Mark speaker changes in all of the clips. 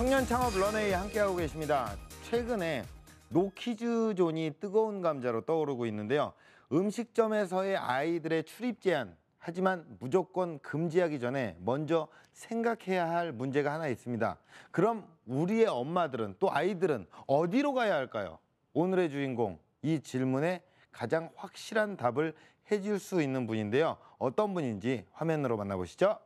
Speaker 1: 청년 창업 런웨이 함께하고 계십니다. 최근에 노키즈존이 뜨거운 감자로 떠오르고 있는데요. 음식점에서의 아이들의 출입 제한, 하지만 무조건 금지하기 전에 먼저 생각해야 할 문제가 하나 있습니다. 그럼 우리의 엄마들은 또 아이들은 어디로 가야 할까요? 오늘의 주인공, 이 질문에 가장 확실한 답을 해줄 수 있는 분인데요. 어떤 분인지 화면으로 만나보시죠.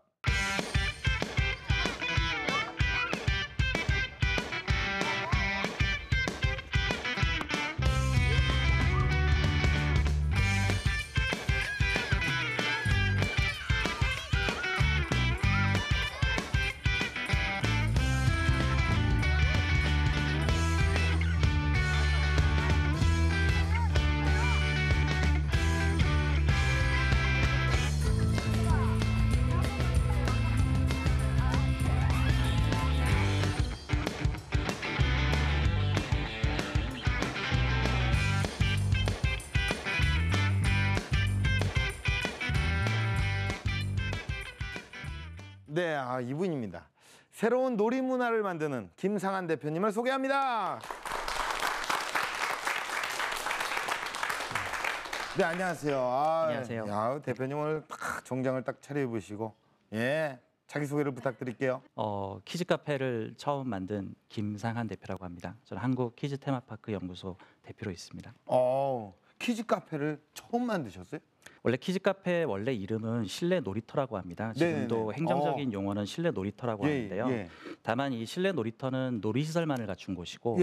Speaker 1: 네, 이분입니다. 새로운 놀이 문화를 만드는 김상한 대표님을 소개합니다. 네, 안녕하세요.
Speaker 2: 안녕하세요.
Speaker 1: 대표님 오늘 딱 정장을 딱 차려입으시고, 예, 자기소개를 부탁드릴게요.
Speaker 2: 키즈 카페를 처음 만든 김상한 대표라고 합니다. 저는 한국 키즈 테마파크 연구소 대표로 있습니다.
Speaker 1: 키즈 카페를 처음 만드셨어요?
Speaker 2: 원래 키즈 카페 원래 이름은 실내 놀이터라고 합니다. 지금도
Speaker 1: 네네네.
Speaker 2: 행정적인 용어는 실내 놀이터라고 하는데요. 다만 이 실내 놀이터는 놀이시설만을 갖춘 곳이고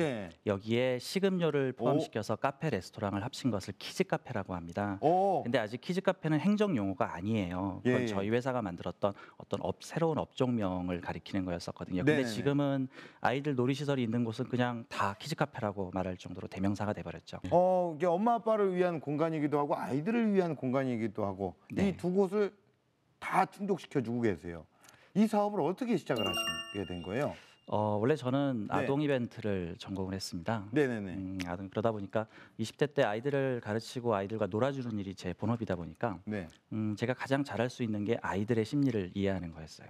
Speaker 2: 여기에 식음료를 포함시켜서 카페, 레스토랑을 합친 것을 키즈 카페라고 합니다. 근데 아직 키즈 카페는 행정 용어가 아니에요. 그건 저희 회사가 만들었던 어떤 새로운 업종명을 가리키는 거였었거든요. 근데 지금은 아이들 놀이시설이 있는 곳은 그냥 다 키즈 카페라고 말할 정도로 대명사가 돼버렸죠.
Speaker 1: 이게 엄마 아빠를 위한 공간이기도 하고 아이들을 위한 공간이기도 하고 이 두 곳을 다 충족시켜주고 계세요. 이 사업을 어떻게 시작을 하시게 된 거예요?
Speaker 2: 원래 저는 아동 이벤트를 전공을 했습니다.
Speaker 1: 네네네.
Speaker 2: 그러다 보니까 20대 때 아이들을 가르치고 아이들과 놀아주는 일이 제 본업이다 보니까 제가 가장 잘할 수 있는 게 아이들의 심리를 이해하는 거였어요.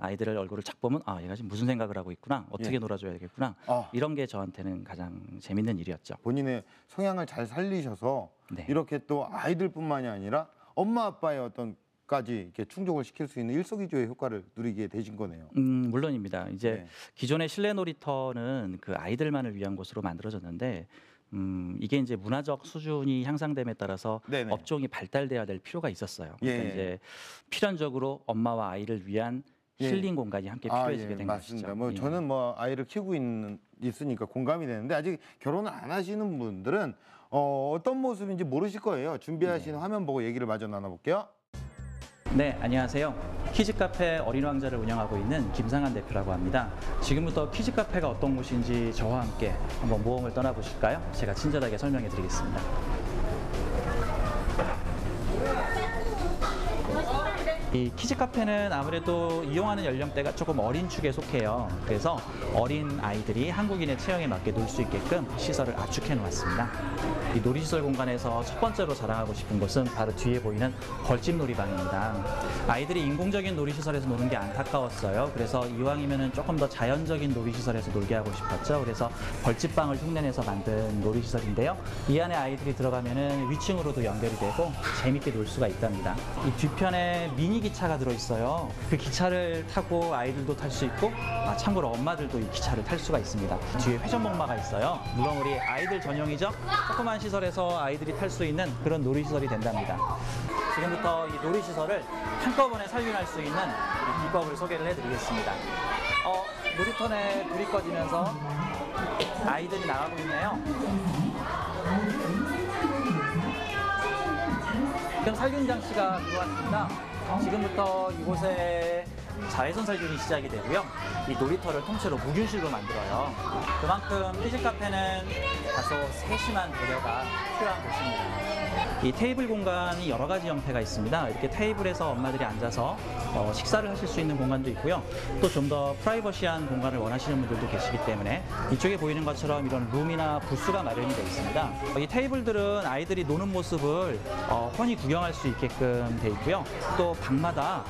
Speaker 2: 아이들을 얼굴을 착 보면 얘가 지금 무슨 생각을 하고 있구나, 어떻게 놀아줘야 되겠구나, 이런 게 저한테는 가장 재밌는 일이었죠.
Speaker 1: 본인의 성향을 잘 살리셔서 이렇게 또 아이들뿐만이 아니라 엄마 아빠의 어떤 까지 이렇게 충족을 시킬 수 있는 일석이조의 효과를 누리게 되신 거네요.
Speaker 2: 물론입니다. 이제 기존의 실내 놀이터는 그 아이들만을 위한 곳으로 만들어졌는데 이게 이제 문화적 수준이 향상됨에 따라서 업종이 발달돼야 될 필요가 있었어요. 그러니까 이제 필연적으로 엄마와 아이를 위한 힐링 공간이 함께 필요해지게 된
Speaker 1: 맞습니다.
Speaker 2: 것이죠.
Speaker 1: 저는 아이를 키우고 있으니까 공감이 되는데 아직 결혼을 안 하시는 분들은 어떤 모습인지 모르실 거예요. 준비하신 화면 보고 얘기를 마저 나눠볼게요.
Speaker 2: 네, 안녕하세요. 키즈 카페 어린 왕자를 운영하고 있는 김상한 대표라고 합니다. 지금부터 키즈 카페가 어떤 곳인지 저와 함께 한번 모험을 떠나보실까요? 제가 친절하게 설명해 드리겠습니다. 이 키즈 카페는 아무래도 이용하는 연령대가 조금 어린 축에 속해요. 그래서 어린 아이들이 한국인의 체형에 맞게 놀 수 있게끔 시설을 압축해 놓았습니다. 이 놀이시설 공간에서 첫 번째로 자랑하고 싶은 곳은 바로 뒤에 보이는 벌집 놀이방입니다. 아이들이 인공적인 놀이시설에서 노는 게 안타까웠어요. 그래서 이왕이면 조금 더 자연적인 놀이시설에서 놀게 하고 싶었죠. 그래서 벌집방을 흉내내서 만든 놀이시설인데요. 이 안에 아이들이 들어가면 위층으로도 연결이 되고 재밌게 놀 수가 있답니다. 이 뒤편에 미니 기차가 들어있어요. 그 기차를 타고 아이들도 탈 수 있고 참고로 엄마들도 이 기차를 탈 수가 있습니다. 뒤에 회전목마가 있어요. 물론 우리 아이들 전용이죠. 조그만 시설에서 아이들이 탈 수 있는 그런 놀이시설이 된답니다. 지금부터 이 놀이시설을 한꺼번에 살균할 수 있는 비법을 소개를 해드리겠습니다. 놀이터에 불이 꺼지면서 아이들이 나가고 있네요. 지금 살균 장치가 들어왔습니다. 지금부터 이곳에 자외선 살균이 시작이 되고요. 이 놀이터를 통째로 무균실로 만들어요. 그만큼 키즈 카페는 다소 세심한 배려가 필요한 곳입니다. 이 테이블 공간이 여러 가지 형태가 있습니다. 이렇게 테이블에서 엄마들이 앉아서 식사를 하실 수 있는 공간도 있고요. 또 좀 더 프라이버시한 공간을 원하시는 분들도 계시기 때문에 이쪽에 보이는 것처럼 이런 룸이나 부스가 마련이 되어 있습니다. 이 테이블들은 아이들이 노는 모습을 훤히 구경할 수 있게끔 되어 있고요. 또 방마다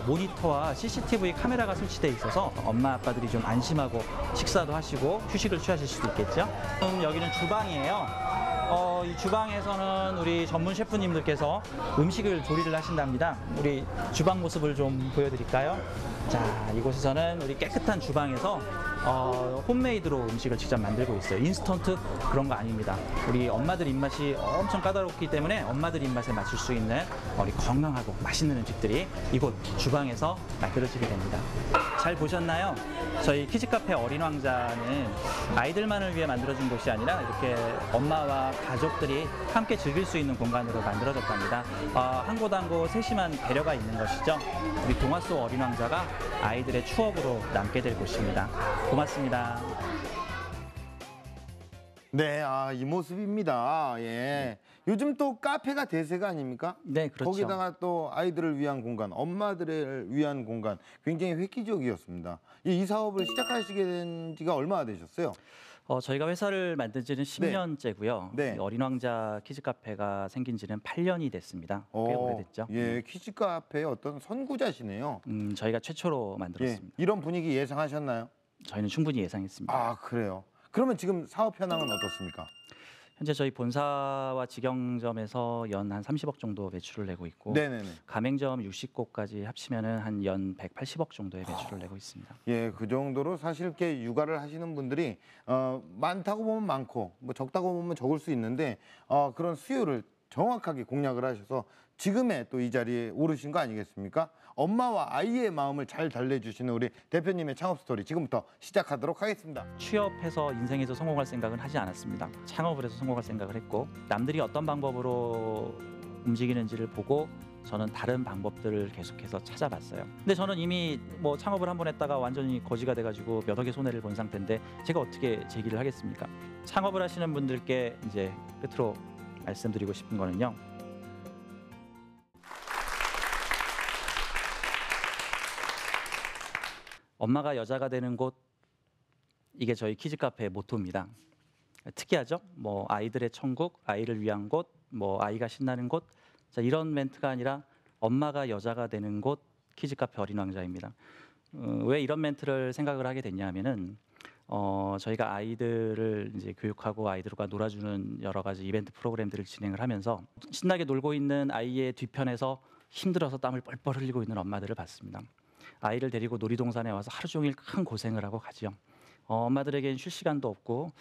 Speaker 2: 모니터와 CCTV CCTV 카메라가 설치되어 있어서 엄마 아빠들이 좀 안심하고 식사도 하시고 휴식을 취하실 수도 있겠죠. 여기는 주방이에요. 이 주방에서는 우리 전문 셰프님들께서 음식을 조리를 하신답니다. 우리 주방 모습을 좀 보여드릴까요? 자, 이곳에서는 우리 깨끗한 주방에서 홈메이드로 음식을 직접 만들고 있어요. 인스턴트 그런 거 아닙니다. 우리 엄마들 입맛이 엄청 까다롭기 때문에 엄마들 입맛에 맞출 수 있는 우리 건강하고 맛있는 음식들이 이곳 주방에서 만들어지게 됩니다. 잘 보셨나요? 저희 키즈카페 어린왕자는 아이들만을 위해 만들어진 곳이 아니라 이렇게 엄마와 가족들이 함께 즐길 수 있는 공간으로 만들어졌답니다. 한 곳 한 곳 세심한 배려가 있는 것이죠. 우리 동화 속 어린왕자가 아이들의 추억으로 남게 될 곳입니다. 고맙습니다.
Speaker 1: 네, 이 모습입니다. 예. 요즘 또 카페가 대세가 아닙니까?
Speaker 2: 네, 그렇죠.
Speaker 1: 거기다가 또 아이들을 위한 공간, 엄마들을 위한 공간, 굉장히 획기적이었습니다. 이 사업을 시작하시게 된 지가 얼마나 되셨어요?
Speaker 2: 저희가 회사를 만든 지는 10년째고요.
Speaker 1: 네.
Speaker 2: 어린왕자 키즈카페가 생긴 지는 8년이 됐습니다. 꽤 오래됐죠.
Speaker 1: 예, 키즈 카페의 어떤 선구자시네요.
Speaker 2: 저희가 최초로
Speaker 1: 예,
Speaker 2: 만들었습니다.
Speaker 1: 이런 분위기 예상하셨나요?
Speaker 2: 저희는 충분히 예상했습니다.
Speaker 1: 아, 그래요. 그러면 지금 사업 현황은 어떻습니까?
Speaker 2: 현재 저희 본사와 직영점에서 연 한 30억 정도 매출을 내고 있고
Speaker 1: 네네네.
Speaker 2: 가맹점 60곳까지 합치면은 한 연 180억 정도의 매출을 내고 있습니다.
Speaker 1: 예, 그 정도로 사실 이렇게 육아를 하시는 분들이 많다고 보면 많고 뭐 적다고 보면 적을 수 있는데 그런 수요를 정확하게 공략을 하셔서 지금의 또 이 자리에 오르신 거 아니겠습니까? 엄마와 아이의 마음을 잘 달래주시는 우리 대표님의 창업 스토리 지금부터 시작하도록 하겠습니다.
Speaker 2: 취업해서 인생에서 성공할 생각은 하지 않았습니다. 창업을 해서 성공할 생각을 했고 남들이 어떤 방법으로 움직이는지를 보고 저는 다른 방법들을 계속해서 찾아봤어요. 근데 저는 이미 뭐 창업을 한 번 했다가 완전히 거지가 돼가지고 몇 억의 손해를 본 상태인데 제가 어떻게 제기를 하겠습니까? 창업을 하시는 분들께 이제 끝으로 말씀드리고 싶은 거는요. 엄마가 여자가 되는 곳, 이게 저희 키즈카페의 모토입니다. 특이하죠? 뭐 아이들의 천국, 아이를 위한 곳, 뭐 아이가 신나는 곳. 자, 이런 멘트가 아니라 엄마가 여자가 되는 곳, 키즈카페 어린왕자입니다. 왜 이런 멘트를 생각을 하게 됐냐면은 저희가 아이들을 이제 교육하고 아이들과 놀아주는 여러 가지 이벤트 프로그램들을 진행을 하면서 신나게 놀고 있는 아이의 뒤편에서 힘들어서 땀을 뻘뻘 흘리고 있는 엄마들을 봤습니다. 아이를 데리고 놀이동산에 와서 하루 종일 큰 고생을 하고 가지요. 엄마들에겐 쉴 시간도 없고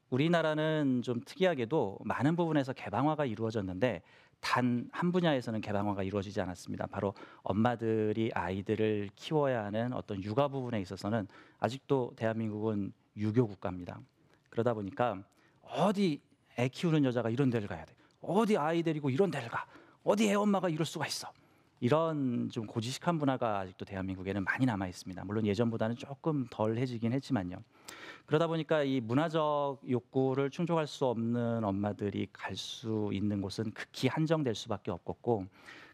Speaker 2: 우리나라는 좀 특이하게도 많은 부분에서 개방화가 이루어졌는데 단 한 분야에서는 개방화가 이루어지지 않았습니다. 바로 엄마들이 아이들을 키워야 하는 어떤 육아 부분에 있어서는 아직도 대한민국은 유교 국가입니다. 그러다 보니까 어디 애 키우는 여자가 이런 데를 가야 돼. 어디 아이 데리고 이런 데를 가. 어디 애 엄마가 이럴 수가 있어. 이런 좀 고지식한 문화가 아직도 대한민국에는 많이 남아 있습니다. 물론 예전보다는 조금 덜해지긴 했지만요. 그러다 보니까 이 문화적 욕구를 충족할 수 없는 엄마들이 갈 수 있는 곳은 극히 한정될 수밖에 없었고,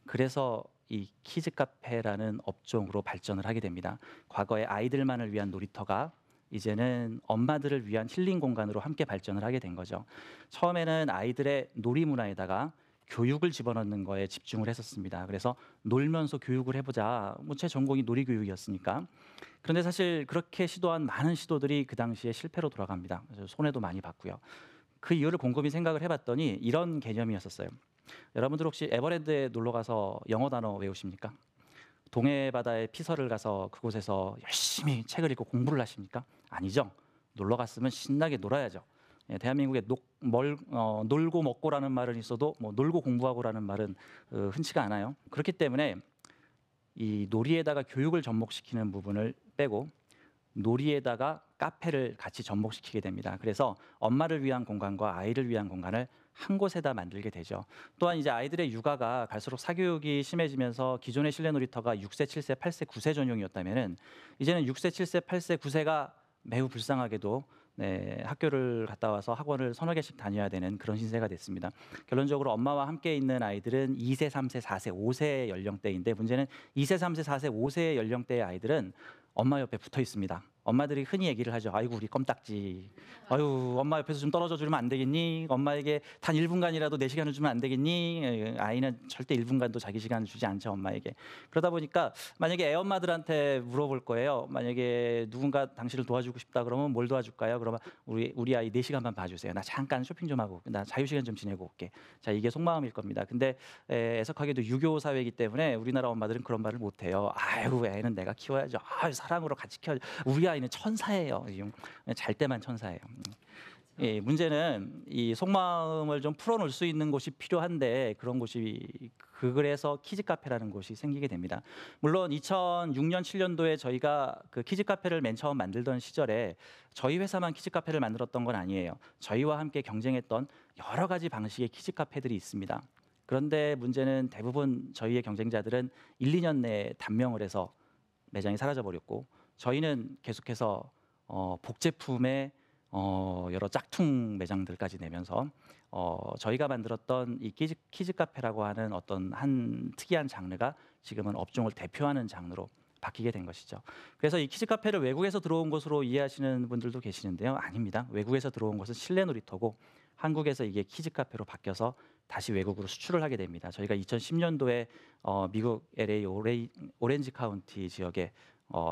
Speaker 2: 그래서 이 키즈 카페라는 업종으로 발전을 하게 됩니다. 과거에 아이들만을 위한 놀이터가 이제는 엄마들을 위한 힐링 공간으로 함께 발전을 하게 된 거죠. 처음에는 아이들의 놀이 문화에다가 교육을 집어넣는 거에 집중을 했었습니다. 그래서 놀면서 교육을 해보자. 뭐 제 전공이 놀이교육이었으니까. 그런데 사실 그렇게 시도한 많은 시도들이 그 당시에 실패로 돌아갑니다. 그래서 손해도 많이 봤고요. 그 이유를 곰곰이 생각을 해봤더니 이런 개념이었었어요. 여러분들 혹시 에버랜드에 놀러 가서 영어 단어 외우십니까? 동해 바다에 피서를 가서 그곳에서 열심히 책을 읽고 공부를 하십니까? 아니죠. 놀러 갔으면 신나게 놀아야죠. 예, 대한민국에 놀고 먹고라는 말은 있어도 뭐 놀고 공부하고라는 말은 흔치가 않아요. 그렇기 때문에 이 놀이에다가 교육을 접목시키는 부분을 빼고 놀이에다가 카페를 같이 접목시키게 됩니다. 그래서 엄마를 위한 공간과 아이를 위한 공간을 한 곳에다 만들게 되죠. 또한 이제 아이들의 육아가 갈수록 사교육이 심해지면서 기존의 실내 놀이터가 6세, 7세, 8세, 9세 전용이었다면은 이제는 6세, 7세, 8세, 9세가 매우 불쌍하게도 학교를 갔다 와서 학원을 서너 개씩 다녀야 되는 그런 신세가 됐습니다. 결론적으로 엄마와 함께 있는 아이들은 2세, 3세, 4세, 5세 연령대인데 문제는 2세, 3세, 4세, 5세 연령대의 아이들은 엄마 옆에 붙어 있습니다. 엄마들이 흔히 얘기를 하죠. 아이고 우리 껌딱지. 아유 엄마 옆에서 좀 떨어져 주면 안 되겠니? 엄마에게 단 1분간이라도 내 시간을 주면 안 되겠니? 아이는 절대 1분간도 자기 시간을 주지 않죠, 엄마에게. 그러다 보니까 만약에 애엄마들한테 물어볼 거예요. 만약에 누군가 당신을 도와주고 싶다 그러면 뭘 도와줄까요? 그러면 우리 아이 4시간만 봐주세요. 나 잠깐 쇼핑 좀 하고 나 자유시간 좀 지내고 올게. 자, 이게 속마음일 겁니다. 근데 애석하게도 유교 사회이기 때문에 우리나라 엄마들은 그런 말을 못해요. 아유 애는 내가 키워야죠. 아유 사랑으로 같이 키워야죠. 우리 아이는 천사예요. 잘 때만 천사예요. 예, 문제는 이 속마음을 좀 풀어놓을 수 있는 곳이 필요한데 그런 곳이 그래서 키즈카페라는 곳이 생기게 됩니다. 물론 2006년 7년도에 저희가 그 키즈카페를 맨 처음 만들던 시절에 저희 회사만 키즈카페를 만들었던 건 아니에요. 저희와 함께 경쟁했던 여러 가지 방식의 키즈카페들이 있습니다. 그런데 문제는 대부분 저희의 경쟁자들은 1, 2년 내에 단명을 해서 매장이 사라져 버렸고 저희는 계속해서 복제품의 여러 짝퉁 매장들까지 내면서 저희가 만들었던 이 키즈 카페라고 하는 어떤 한 특이한 장르가 지금은 업종을 대표하는 장르로 바뀌게 된 것이죠. 그래서 이 키즈 카페를 외국에서 들어온 것으로 이해하시는 분들도 계시는데요. 아닙니다. 외국에서 들어온 것은 실내 놀이터고 한국에서 이게 키즈 카페로 바뀌어서 다시 외국으로 수출을 하게 됩니다. 저희가 2010년도에 미국 LA 오렌지 카운티 지역에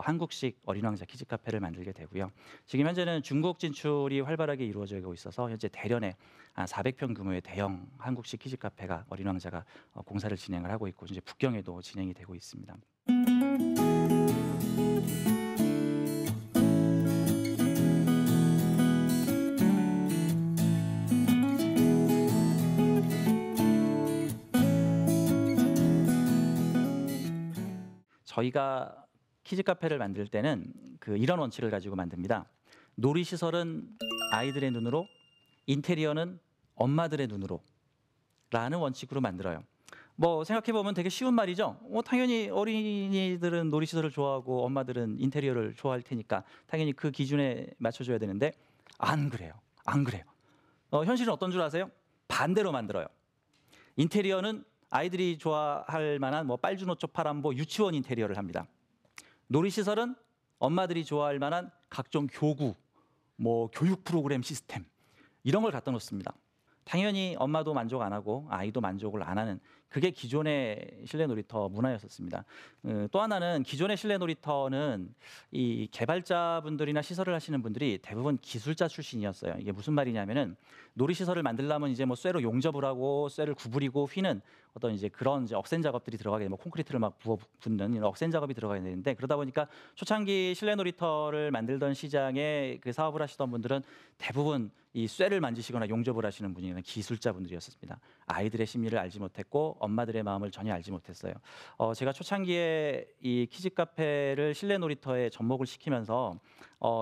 Speaker 2: 한국식 어린 왕자 키즈 카페를 만들게 되고요. 지금 현재는 중국 진출이 활발하게 이루어지고 있어서 현재 대련에 한 400평 규모의 대형 한국식 키즈 카페가 어린 왕자가 공사를 진행을 하고 있고 이제 북경에도 진행이 되고 있습니다. 저희가 키즈 카페를 만들 때는 이런 원칙을 가지고 만듭니다. 놀이시설은 아이들의 눈으로, 인테리어는 엄마들의 눈으로 라는 원칙으로 만들어요. 뭐 생각해보면 되게 쉬운 말이죠. 당연히 어린이들은 놀이시설을 좋아하고 엄마들은 인테리어를 좋아할 테니까 당연히 그 기준에 맞춰줘야 되는데 안 그래요. 안 그래요. 현실은 어떤 줄 아세요? 반대로 만들어요. 인테리어는 아이들이 좋아할 만한 뭐 빨주노초 파람보 유치원 인테리어를 합니다. 놀이시설은 엄마들이 좋아할 만한 각종 교구, 뭐 교육 프로그램 시스템 이런 걸 갖다 놓습니다. 당연히 엄마도 만족 안 하고 아이도 만족을 안 하는 그게 기존의 실내 놀이터 문화였었습니다. 또 하나는 기존의 실내 놀이터는 이 개발자분들이나 시설을 하시는 분들이 대부분 기술자 출신이었어요. 이게 무슨 말이냐면은 놀이시설을 만들려면 이제 뭐 쇠로 용접을 하고 쇠를 구부리고 휘는 어떤 이제 그런 이제 억센 작업들이 들어가게 뭐 콘크리트를 막 부어 붓는 이런 억센 작업이 들어가야 되는데 그러다 보니까 초창기 실내 놀이터를 만들던 시장에 그 사업을 하시던 분들은 대부분 이 쇠를 만지시거나 용접을 하시는 분이 기술자분들이었습니다. 아이들의 심리를 알지 못했고 엄마들의 마음을 전혀 알지 못했어요. 제가 초창기에 이 키즈 카페를 실내 놀이터에 접목을 시키면서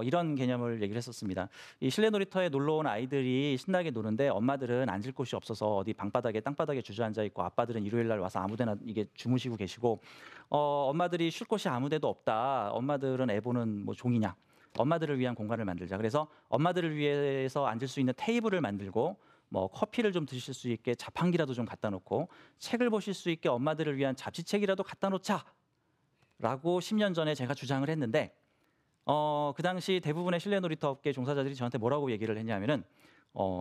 Speaker 2: 이런 개념을 얘기를 했었습니다. 이 실내 놀이터에 놀러 온 아이들이 신나게 노는데 엄마들은 앉을 곳이 없어서 어디 방바닥에 땅바닥에 주저앉아 있고 아빠들은 일요일 날 와서 아무데나 이게 주무시고 계시고 엄마들이 쉴 곳이 아무데도 없다. 엄마들은 애 보는 뭐 종이냐. 엄마들을 위한 공간을 만들자. 그래서 엄마들을 위해서 앉을 수 있는 테이블을 만들고 뭐 커피를 좀 드실 수 있게 자판기라도 좀 갖다 놓고 책을 보실 수 있게 엄마들을 위한 잡지책이라도 갖다 놓자 라고 10년 전에 제가 주장을 했는데 그 당시 대부분의 실내 놀이터 업계 종사자들이 저한테 뭐라고 얘기를 했냐면은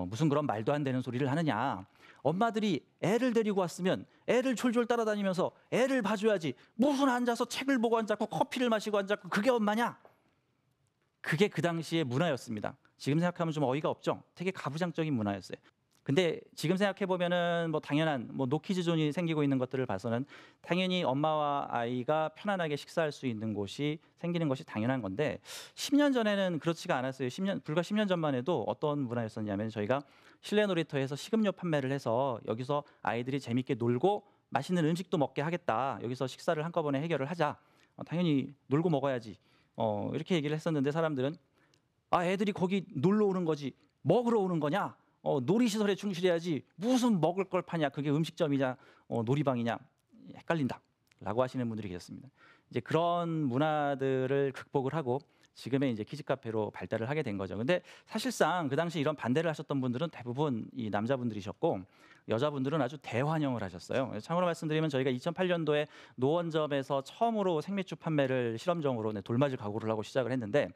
Speaker 2: 무슨 그런 말도 안 되는 소리를 하느냐. 엄마들이 애를 데리고 왔으면 애를 졸졸 따라다니면서 애를 봐줘야지. 무슨 앉아서 책을 보고 앉았고 커피를 마시고 앉았고 그게 엄마냐. 그게 그 당시의 문화였습니다. 지금 생각하면 좀 어이가 없죠. 되게 가부장적인 문화였어요. 근데 지금 생각해 보면은 뭐 당연한 뭐 노키즈 존이 생기고 있는 것들을 봐서는 당연히 엄마와 아이가 편안하게 식사할 수 있는 곳이 생기는 것이 당연한 건데 10년 전에는 그렇지가 않았어요. 불과 10년 전만 해도 어떤 문화였었냐면 저희가 실내 놀이터에서 식음료 판매를 해서 여기서 아이들이 재밌게 놀고 맛있는 음식도 먹게 하겠다. 여기서 식사를 한꺼번에 해결을 하자. 당연히 놀고 먹어야지. 이렇게 얘기를 했었는데 사람들은 애들이 거기 놀러 오는 거지 먹으러 오는 거냐? 놀이시설에 충실해야지 무슨 먹을 걸 파냐? 그게 음식점이냐 놀이방이냐? 헷갈린다 라고 하시는 분들이 계셨습니다. 이제 그런 문화들을 극복을 하고 지금의 이제 키즈 카페로 발달을 하게 된 거죠. 근데 사실상 그 당시 이런 반대를 하셨던 분들은 대부분 이 남자분들이셨고 여자분들은 아주 대환영을 하셨어요. 참고로 말씀드리면 저희가 2008년도에 노원점에서 처음으로 생맥주 판매를 실험적으로 돌맞을 각오를 하고 시작을 했는데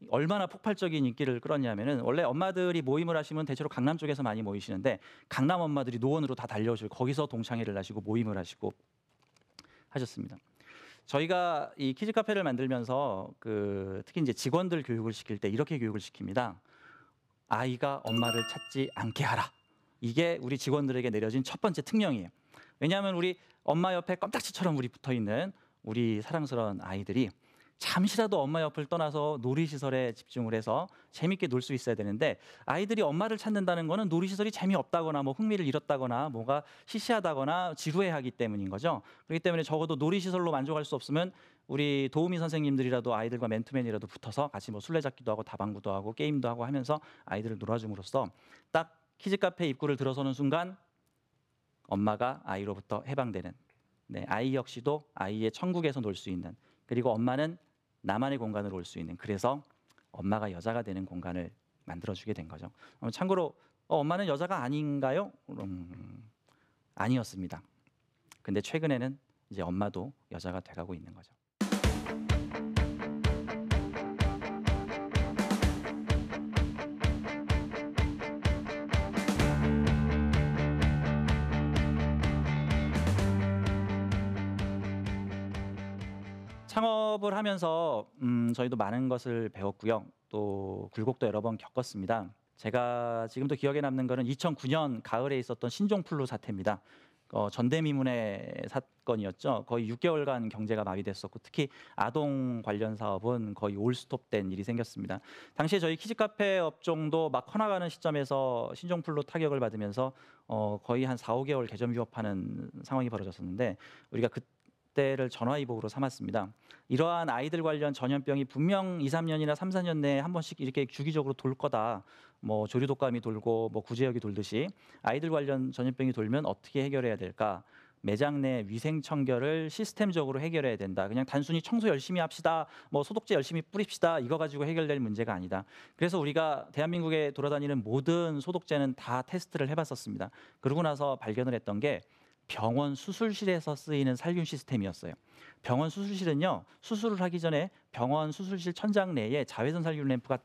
Speaker 2: 얼마나 폭발적인 인기를 끌었냐면은 원래 엄마들이 모임을 하시면 대체로 강남 쪽에서 많이 모이시는데 강남 엄마들이 노원으로 다 달려오시고 거기서 동창회를 하시고 모임을 하시고 하셨습니다. 저희가 이 키즈 카페를 만들면서 특히 이제 직원들 교육을 시킬 때 이렇게 교육을 시킵니다. 아이가 엄마를 찾지 않게 하라. 이게 우리 직원들에게 내려진 첫 번째 특명이에요. 왜냐하면 우리 엄마 옆에 껌딱지처럼 우리 붙어 있는 우리 사랑스러운 아이들이 잠시라도 엄마 옆을 떠나서 놀이시설에 집중을 해서 재밌게 놀 수 있어야 되는데 아이들이 엄마를 찾는다는 거는 놀이시설이 재미없다거나 뭐 흥미를 잃었다거나 뭐가 시시하다거나 지루해하기 때문인 거죠. 그렇기 때문에 적어도 놀이시설로 만족할 수 없으면 우리 도우미 선생님들이라도 아이들과 맨투맨이라도 붙어서 같이 뭐 술래잡기도 하고 다방구도 하고 게임도 하고 하면서 아이들을 놀아줌으로써 딱 키즈카페 입구를 들어서는 순간 엄마가 아이로부터 해방되는, 네, 아이 역시도 아이의 천국에서 놀 수 있는, 그리고 엄마는 나만의 공간으로 올 수 있는, 그래서 엄마가 여자가 되는 공간을 만들어주게 된 거죠. 참고로 엄마는 여자가 아닌가요? 아니었습니다. 근데 최근에는 이제 엄마도 여자가 돼가고 있는 거죠. 창업을 하면서 저희도 많은 것을 배웠고요. 또 굴곡도 여러 번 겪었습니다. 제가 지금도 기억에 남는 거는 2009년 가을에 있었던 신종플루 사태입니다. 전대미문의 사건이었죠. 거의 6개월간 경제가 마비됐었고 특히 아동 관련 사업은 거의 올스톱된 일이 생겼습니다. 당시에 저희 키즈카페 업종도 막 커나가는 시점에서 신종플루 타격을 받으면서 거의 한 4, 5개월 개점 위협하는 상황이 벌어졌었는데 우리가 그때를 전화위복으로 삼았습니다. 이러한 아이들 관련 전염병이 분명 2, 3년이나 3, 4년 내에 한 번씩 이렇게 주기적으로 돌 거다. 뭐 조류독감이 돌고 뭐 구제역이 돌듯이 아이들 관련 전염병이 돌면 어떻게 해결해야 될까? 매장 내 위생 청결을 시스템적으로 해결해야 된다. 그냥 단순히 청소 열심히 합시다. 뭐 소독제 열심히 뿌립시다. 이거 가지고 해결될 문제가 아니다. 그래서 우리가 대한민국에 돌아다니는 모든 소독제는 다 테스트를 해봤었습니다. 그러고 나서 발견을 했던 게 병원 수술실에서 쓰이는 살균 시스템이었어요. 병원 수술실은요, 수술을 하기 전에 병원 수술실 천장 내에 자외선 살균 램프가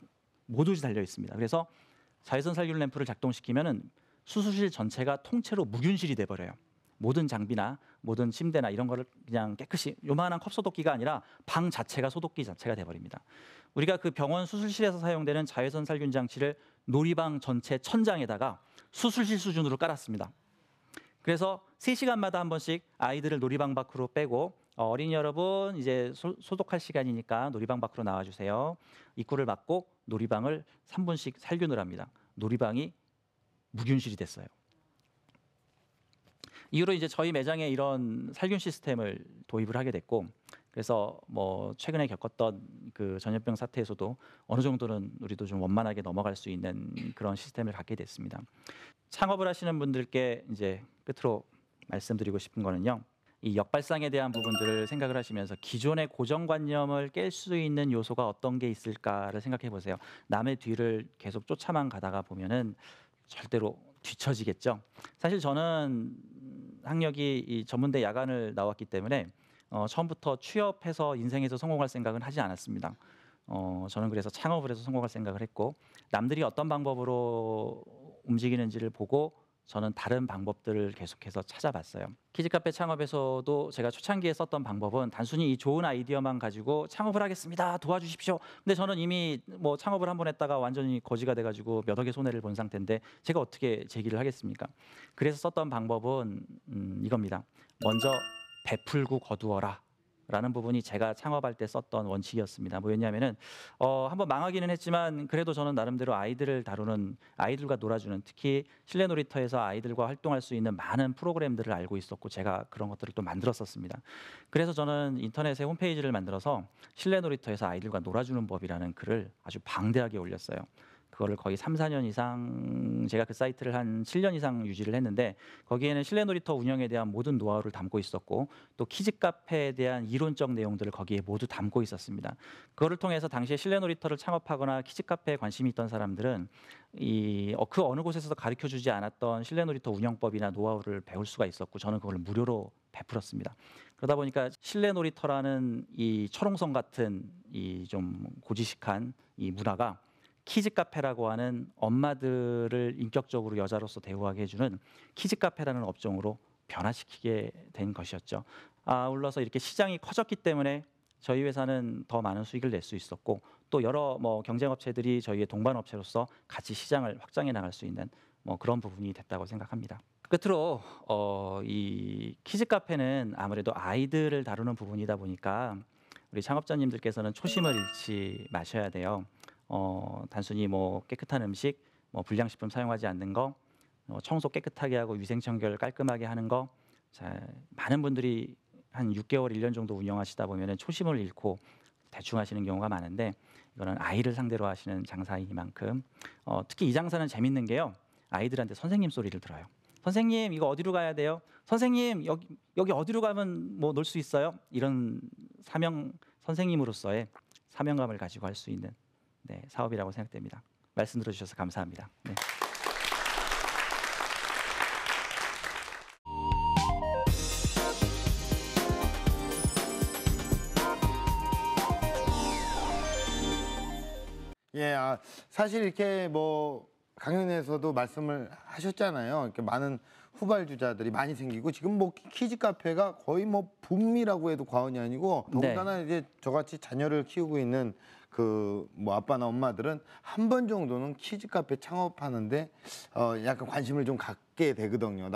Speaker 2: 모두 달려 있습니다. 그래서 자외선 살균 램프를 작동시키면은 수술실 전체가 통째로 무균실이 돼 버려요. 모든 장비나 모든 침대나 이런 거를 그냥 깨끗이 요만한 컵 소독기가 아니라 방 자체가 소독기 자체가 돼 버립니다. 우리가 그 병원 수술실에서 사용되는 자외선 살균 장치를 놀이방 전체 천장에다가 수술실 수준으로 깔았습니다. 그래서 3시간마다 한 번씩 아이들을 놀이방 밖으로 빼고 어린이 여러분 이제 소독할 시간이니까 놀이방 밖으로 나와주세요. 입구를 막고 놀이방을 3분씩 살균을 합니다. 놀이방이 무균실이 됐어요. 이후로 이제 저희 매장에 이런 살균 시스템을 도입을 하게 됐고 그래서 뭐 최근에 겪었던 그 전염병 사태에서도 어느 정도는 우리도 좀 원만하게 넘어갈 수 있는 그런 시스템을 갖게 됐습니다. 창업을 하시는 분들께 이제 끝으로 말씀드리고 싶은 거는요. 이 역발상에 대한 부분들을 생각을 하시면서 기존의 고정관념을 깰 수 있는 요소가 어떤 게 있을까를 생각해 보세요. 남의 뒤를 계속 쫓아만 가다가 보면은 절대로 뒤처지겠죠. 사실 저는 학력이 이 전문대 야간을 나왔기 때문에 처음부터 취업해서 인생에서 성공할 생각은 하지 않았습니다. 저는 그래서 창업을 해서 성공할 생각을 했고 남들이 어떤 방법으로 움직이는지를 보고 저는 다른 방법들을 계속해서 찾아봤어요. 키즈카페 창업에서도 제가 초창기에 썼던 방법은 단순히 이 좋은 아이디어만 가지고 창업을 하겠습니다. 도와주십시오. 근데 저는 이미 뭐 창업을 한 번 했다가 완전히 거지가 돼가지고 몇 억의 손해를 본 상태인데 제가 어떻게 제기를 하겠습니까? 그래서 썼던 방법은 이겁니다. 먼저 베풀고 거두어라. 라는 부분이 제가 창업할 때 썼던 원칙이었습니다. 뭐였냐면은 한번 망하기는 했지만 그래도 저는 나름대로 아이들을 다루는 아이들과 놀아주는 특히 실내 놀이터에서 아이들과 활동할 수 있는 많은 프로그램들을 알고 있었고 제가 그런 것들을 또 만들었었습니다. 그래서 저는 인터넷에 홈페이지를 만들어서 실내 놀이터에서 아이들과 놀아주는 법이라는 글을 아주 방대하게 올렸어요. 그거를 거의 3, 4년 이상 제가 그 사이트를 한 7년 이상 유지를 했는데 거기에는 실내 놀이터 운영에 대한 모든 노하우를 담고 있었고 또 키즈 카페에 대한 이론적 내용들을 거기에 모두 담고 있었습니다. 그거를 통해서 당시에 실내 놀이터를 창업하거나 키즈 카페에 관심이 있던 사람들은 그 어느 곳에서도 가르쳐 주지 않았던 실내 놀이터 운영법이나 노하우를 배울 수가 있었고 저는 그걸 무료로 베풀었습니다. 그러다 보니까 실내 놀이터라는 이 철옹성 같은 이 좀 고지식한 이 문화가 키즈 카페라고 하는 엄마들을 인격적으로 여자로서 대우하게 해주는 키즈 카페라는 업종으로 변화시키게 된 것이었죠. 아울러서 이렇게 시장이 커졌기 때문에 저희 회사는 더 많은 수익을 낼 수 있었고 또 여러 경쟁 업체들이 저희의 동반 업체로서 같이 시장을 확장해 나갈 수 있는 그런 부분이 됐다고 생각합니다. 끝으로 이 키즈 카페는 아무래도 아이들을 다루는 부분이다 보니까 우리 창업자님들께서는 초심을 잃지 마셔야 돼요. 단순히 깨끗한 음식, 불량식품 사용하지 않는 거, 청소 깨끗하게 하고 위생청결 깔끔하게 하는 거. 자, 많은 분들이 한 6개월, 1년 정도 운영하시다 보면 초심을 잃고 대충 하시는 경우가 많은데 이거는 아이를 상대로 하시는 장사이니만큼 특히 이 장사는 재밌는 게요. 아이들한테 선생님 소리를 들어요. 선생님 이거 어디로 가야 돼요? 선생님 여기 어디로 가면 놀 수 있어요? 이런 선생님으로서의 사명감을 가지고 할 수 있는 사업이라고 생각됩니다. 말씀 들어주셔서 감사합니다. 네.
Speaker 1: 예, 사실 이렇게 강연에서도 말씀을 하셨잖아요. 이렇게 많은 후발주자들이 많이 생기고 지금 키즈 카페가 거의 붐이라고 해도 과언이 아니고 더군다나 이제 저같이 자녀를 키우고 있는 아빠나 엄마들은 한 번 정도는 키즈 카페 창업하는데 약간 관심을 좀 갖게 되거든요.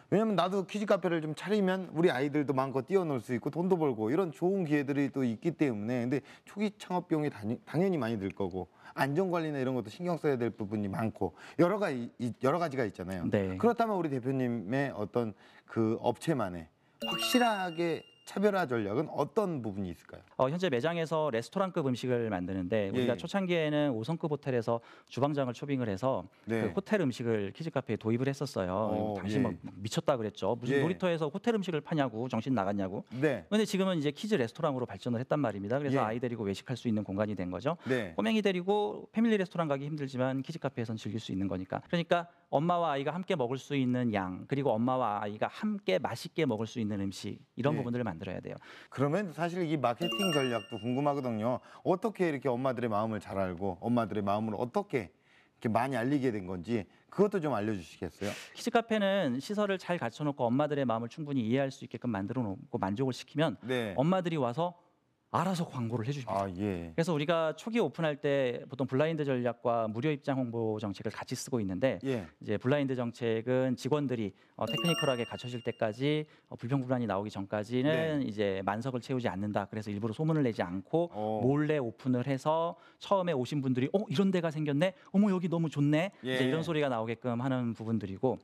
Speaker 1: 왜냐면 나도 키즈 카페를 좀 차리면 우리 아이들도 마음껏 뛰어놀 수 있고 돈도 벌고 이런 좋은 기회들이 또 있기 때문에 근데 초기 창업 비용이 당연히 많이 들 거고 안전관리나 이런 것도 신경 써야 될 부분이 많고 여러 가지가 있잖아요.
Speaker 2: 네.
Speaker 1: 그렇다면 우리 대표님의 어떤 그 업체만의 확실하게 차별화 전략은 어떤 부분이 있을까요?
Speaker 2: 현재 매장에서 레스토랑급 음식을 만드는데 우리가 초창기에는 5성급 호텔에서 주방장을 초빙을 해서 그 호텔 음식을 키즈 카페에 도입을 했었어요. 당시 미쳤다 그랬죠. 무슨 놀이터에서 호텔 음식을 파냐고 정신 나갔냐고. 그런데 지금은 이제 키즈 레스토랑으로 발전을 했단 말입니다. 그래서 아이 데리고 외식할 수 있는 공간이 된 거죠. 꼬맹이 데리고 패밀리 레스토랑 가기 힘들지만 키즈 카페에선 즐길 수 있는 거니까. 그러니까 엄마와 아이가 함께 먹을 수 있는 양 그리고 엄마와 아이가 함께 맛있게 먹을 수 있는 음식 이런 부분들을 만들어야 돼요.
Speaker 1: 그러면 사실 이 마케팅 전략도 궁금하거든요. 어떻게 이렇게 엄마들의 마음을 잘 알고 엄마들의 마음을 어떻게 이렇게 많이 알리게 된 건지 그것도 좀 알려주시겠어요?
Speaker 2: 키즈 카페는 시설을 잘 갖춰놓고 엄마들의 마음을 충분히 이해할 수 있게끔 만들어 놓고 만족을 시키면 엄마들이 와서 알아서 광고를 해주십니다. 그래서 우리가 초기 오픈할 때 보통 블라인드 전략과 무료 입장 홍보 정책을 같이 쓰고 있는데 이제 블라인드 정책은 직원들이 테크니컬하게 갖춰질 때까지 불평불만이 나오기 전까지는 이제 만석을 채우지 않는다. 그래서 일부러 소문을 내지 않고 몰래 오픈을 해서 처음에 오신 분들이 이런 데가 생겼네. 어머 여기 너무 좋네. 이제 이런 소리가 나오게끔 하는 부분들이고.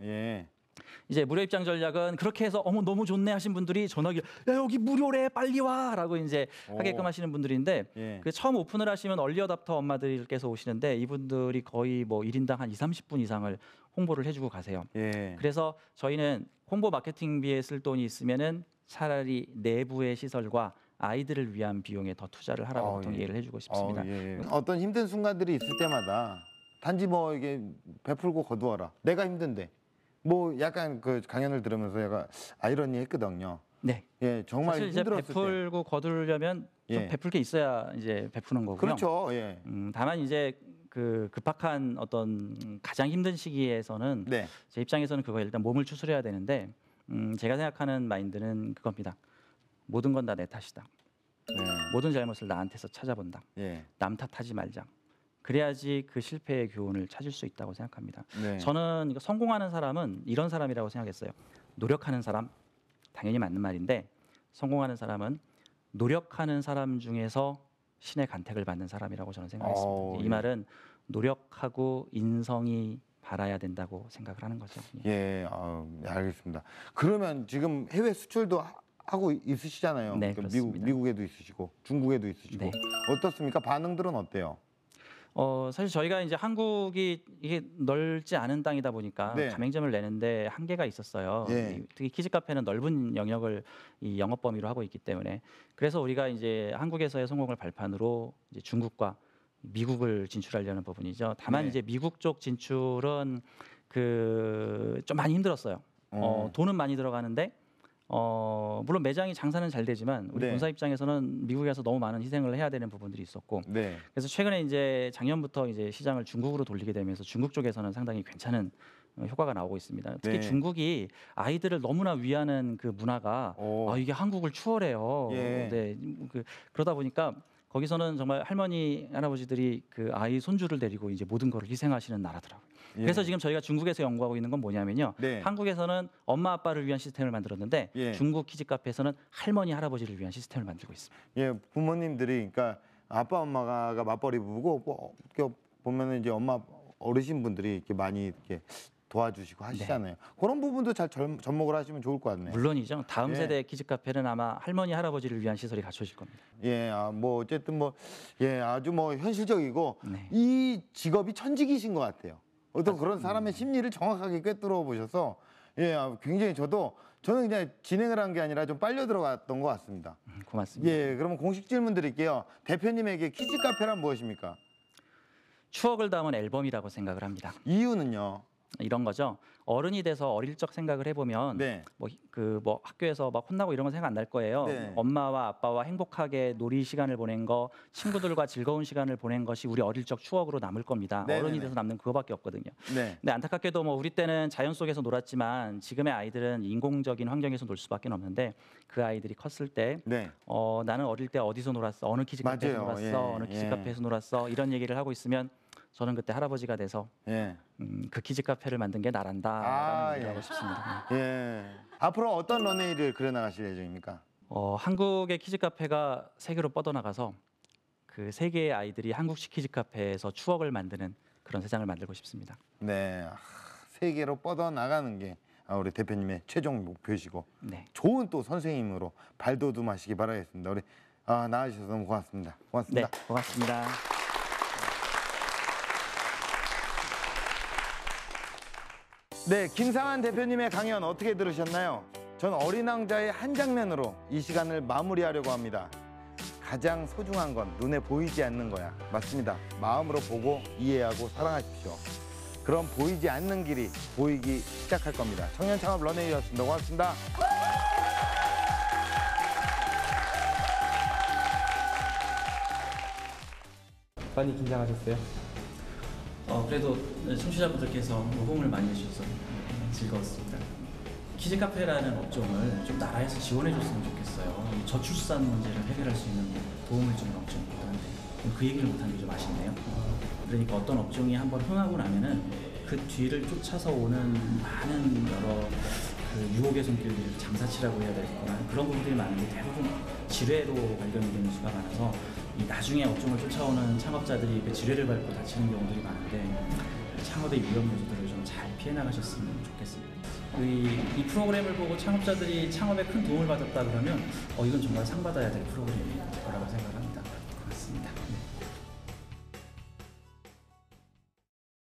Speaker 2: 이제 무료 입장 전략은 그렇게 해서 어머 너무 좋네 하신 분들이 전화기 야 여기 무료래 빨리 와라고 이제 하게끔 하시는 분들인데 그 처음 오픈을 하시면 얼리 어답터 엄마들께서 오시는데 이분들이 거의 1인당 한 20-30분 이상을 홍보를 해주고 가세요. 그래서 저희는 홍보 마케팅비에 쓸 돈이 있으면은 차라리 내부의 시설과 아이들을 위한 비용에 더 투자를 하라고 보통 얘기를 해주고 싶습니다.
Speaker 1: 어떤 힘든 순간들이 있을 때마다 단지 이게 베풀고 거두어라. 내가 힘든데. 약간 그 강연을 들으면서 제가 아이러니 했거든요.
Speaker 2: 네.
Speaker 1: 정말
Speaker 2: 사실 이제
Speaker 1: 힘들었을
Speaker 2: 베풀고 거두려면 좀 베풀 게 있어야 이제 베푸는 거고요.
Speaker 1: 그렇죠.
Speaker 2: 다만 이제 그 급박한 어떤 가장 힘든 시기에서는 제 입장에서는 그거 일단 몸을 추스려야 되는데 제가 생각하는 마인드는 그겁니다. 모든 건 다 내 탓이다. 모든 잘못을 나한테서 찾아본다. 남 탓하지 말자. 그래야지 그 실패의 교훈을 찾을 수 있다고 생각합니다. 저는 성공하는 사람은 이런 사람이라고 생각했어요. 노력하는 사람, 당연히 맞는 말인데 성공하는 사람은 노력하는 사람 중에서 신의 간택을 받는 사람이라고 저는 생각했습니다. 이 말은 노력하고 인성이 바라야 된다고 생각을 하는 거죠.
Speaker 1: 알겠습니다. 그러면 지금 해외 수출도 하고 있으시잖아요.
Speaker 2: 네, 그렇습니다.
Speaker 1: 미국에도 있으시고 중국에도 있으시고 어떻습니까? 반응들은 어때요?
Speaker 2: 사실 저희가 이제 한국이 이게 넓지 않은 땅이다 보니까
Speaker 1: 네.
Speaker 2: 가맹점을 내는데 한계가 있었어요.
Speaker 1: 예.
Speaker 2: 특히 키즈 카페는 넓은 영역을 이 영업 범위로 하고 있기 때문에 그래서 우리가 이제 한국에서의 성공을 발판으로 이제 중국과 미국을 진출하려는 부분이죠. 다만
Speaker 1: 네.
Speaker 2: 이제 미국 쪽 진출은 그 좀 많이 힘들었어요. 돈은 많이 들어가는데 물론 매장이 장사는 잘 되지만 우리
Speaker 1: 네.
Speaker 2: 본사 입장에서는 미국에서 너무 많은 희생을 해야 되는 부분들이 있었고
Speaker 1: 네.
Speaker 2: 그래서 최근에 이제 작년부터 이제 시장을 중국으로 돌리게 되면서 중국 쪽에서는 상당히 괜찮은 효과가 나오고 있습니다. 특히
Speaker 1: 네.
Speaker 2: 중국이 아이들을 너무나 위하는 그 문화가
Speaker 1: 오.
Speaker 2: 이게 한국을 추월해요.
Speaker 1: 예.
Speaker 2: 네, 그러다 보니까 거기서는 정말 할머니 할아버지들이 그 아이 손주를 데리고 이제 모든 것을 희생하시는 나라더라고요.
Speaker 1: 예.
Speaker 2: 그래서 지금 저희가 중국에서 연구하고 있는 건 뭐냐면요.
Speaker 1: 네.
Speaker 2: 한국에서는 엄마 아빠를 위한 시스템을 만들었는데
Speaker 1: 예.
Speaker 2: 중국 키즈 카페에서는 할머니 할아버지를 위한 시스템을 만들고 있습니다.
Speaker 1: 예, 부모님들이 그러니까 아빠 엄마가 맞벌이 부부고 뭐 이렇게 보면은 이제 엄마 어르신 분들이 이렇게 많이 이렇게 도와주시고 하시잖아요. 그런 부분도 잘 접목을 하시면 좋을 것 같네요.
Speaker 2: 물론이죠. 다음
Speaker 1: 예.
Speaker 2: 세대 키즈 카페는 아마 할머니 할아버지를 위한 시설이 갖춰질 겁니다.
Speaker 1: 예, 뭐 어쨌든 뭐 예, 아주 뭐 현실적이고
Speaker 2: 네.
Speaker 1: 이 직업이 천직이신 것 같아요. 어떤 그런 사람의 심리를 정확하게 꿰뚫어 보셔서 예, 굉장히 저는 그냥 진행을 한 게 아니라 좀 빨려 들어갔던 것 같습니다.
Speaker 2: 고맙습니다.
Speaker 1: 예, 그러면 공식 질문 드릴게요. 대표님에게 키즈 카페란 무엇입니까?
Speaker 2: 추억을 담은 앨범이라고 생각을 합니다.
Speaker 1: 이유는요?
Speaker 2: 이런 거죠. 어른이 돼서 어릴 적 생각을 해보면
Speaker 1: 네.
Speaker 2: 뭐 학교에서 막 혼나고 이런 건 생각 안 날 거예요.
Speaker 1: 네.
Speaker 2: 엄마와 아빠와 행복하게 놀이 시간을 보낸 거, 친구들과 즐거운 시간을 보낸 것이 우리 어릴 적 추억으로 남을 겁니다.
Speaker 1: 네네네.
Speaker 2: 어른이 돼서 남는 그거밖에 없거든요.
Speaker 1: 네.
Speaker 2: 근데 안타깝게도 뭐 우리 때는 자연 속에서 놀았지만 지금의 아이들은 인공적인 환경에서 놀 수밖에 없는데 그 아이들이 컸을 때
Speaker 1: 네.
Speaker 2: 나는 어릴 때 어디서 놀았어? 어느 키즈 카페에서
Speaker 1: 맞아요.
Speaker 2: 놀았어?
Speaker 1: 예,
Speaker 2: 어느 키즈
Speaker 1: 예.
Speaker 2: 카페에서 놀았어? 이런 얘기를 하고 있으면 저는 그때 할아버지가 돼서
Speaker 1: 예.
Speaker 2: 그 키즈 카페를 만든 게 나란다라는 얘기를
Speaker 1: 예.
Speaker 2: 하고 싶습니다.
Speaker 1: 예. 앞으로 어떤 런웨이를 그려 나가실 예정입니까?
Speaker 2: 한국의 키즈 카페가 세계로 뻗어나가서 그 세계의 아이들이 한국식 키즈 카페에서 추억을 만드는 그런 세상을 만들고 싶습니다.
Speaker 1: 네. 세계로 뻗어 나가는 게 우리 대표님의 최종 목표이시고
Speaker 2: 네.
Speaker 1: 좋은 또 선생님으로 발돋움하시기 바라겠습니다. 우리 나와주셔서 너무 고맙습니다.
Speaker 2: 네,
Speaker 1: 고맙습니다.
Speaker 2: 고맙습니다.
Speaker 1: 네, 김상한 대표님의 강연 어떻게 들으셨나요? 전 어린 왕자의 한 장면으로 이 시간을 마무리하려고 합니다. 가장 소중한 건 눈에 보이지 않는 거야. 맞습니다. 마음으로 보고 이해하고 사랑하십시오. 그럼 보이지 않는 길이 보이기 시작할 겁니다. 청년 창업 런웨이였습니다. 고맙습니다.
Speaker 3: 많이 긴장하셨어요?
Speaker 2: 그래도 청취자분들께서 호응을 많이 해주셔서 즐거웠습니다. 키즈 카페라는 업종을 좀 나라에서 지원해줬으면 좋겠어요. 이 저출산 문제를 해결할 수 있는 도움을 주는 업종이기도 한데 그 얘기를 못한 게 좀 아쉽네요. 그러니까 어떤 업종이 한번 흥하고 나면은 그 뒤를 쫓아서 오는 많은 여러 그 유혹의 손길들, 장사치라고 해야 될거나 그런 부분들이 많은데 대부분 지뢰로 발견이 되는 수가 많아서 이 나중에 업종을 쫓아오는 창업자들이 그 지뢰를 밟고 다치는 경우들이 많은데 창업의 위험 요소들을 좀 잘 피해 나가셨으면 좋겠습니다. 이 프로그램을 보고 창업자들이 창업에 큰 도움을 받았다 그러면 이건 정말 상 받아야 될 프로그램일 거라고 생각합니다. 고맙습니다. 네.